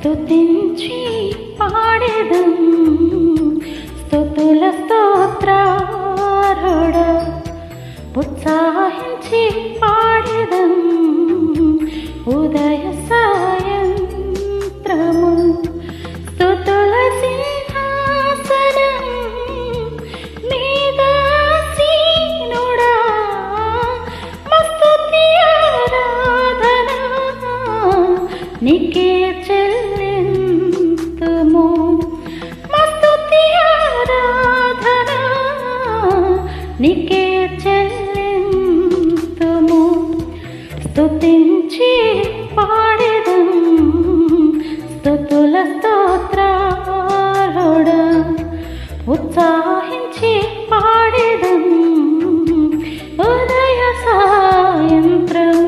స్తుతించి పాడెదం స్తుతుల స్తోత్రారుడ ఉత్సాహించి పాడెదం ఉదయ సాయంత్రము స్తుతుల సింహాసనం మీద సీనుడా మస్తుతి ఆరాధన నీకే చెల్లింతుము మస్తుతి ఆరాధన నీకే చెల్లింతుము స్తుతించి పాడెదం స్తుతుల స్తోత్రారుడ ఉత్సాహించి పాడెదం ఉదయ సాయంత్రం.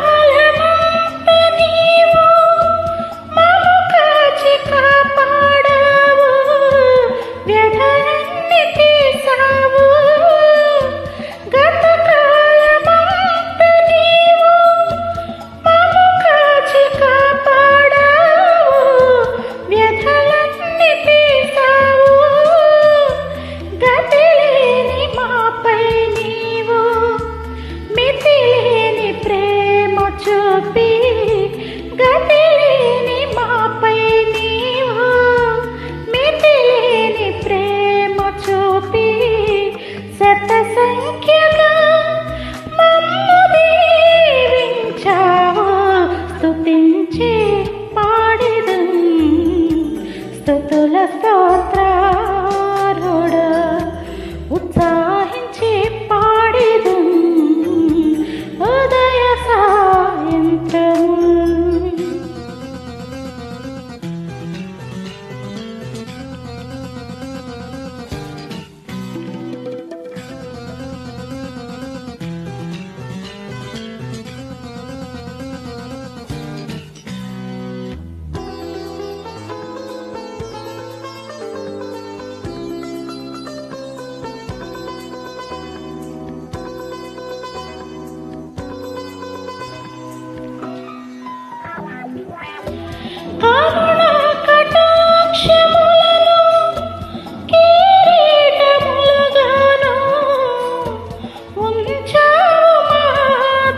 గతకాలమంతా నీవు మమ్ము కాచి కాపాడావు, వ్యధలన్నీ తీసావు. గతకాలమంతా నీవు మమ్ము కాచి కాపాడావు, వ్యధలన్నీ తీసావు. గతిలేని మాపై నీవు మితిలేని ప్రేమ చూపి, గతిలేని మాపై నీవు మితిలేని ప్రేమ చూపి, శత సంఖ్యగా మమ్ము దీవించావు. స్తుతించి పాడెదం స్తుతుల స్తోత్రారుడ ఉత్సాహించి పాడెదం ఉదయ సాయంత్రం. కరుణ కటాక్షములను కిరీటములుగాను ఉంచావు మా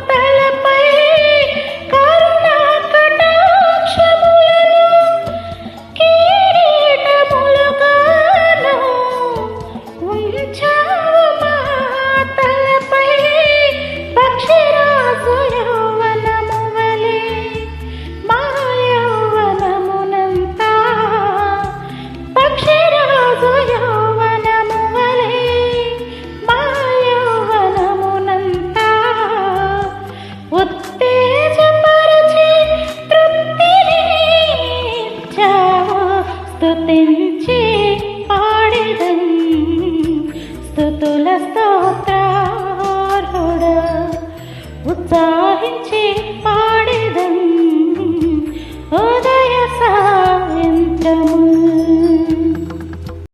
తలపై. కరుణ కటాక్షములను కిరీటములుగాను ఉంచావు మా తలపై. పక్షిరాజు యౌవనము వలె మా యౌవనమునంతా, పక్షిరాజు యౌవనము వలె మా యౌవనమునంతా ఉత్తేజపరచి తృప్తినిచ్చావు. స్తుతించి పాడెదం స్తుతుల స్తోత్రారుడ ఉత్సాహించి పాడెదం ఉదయ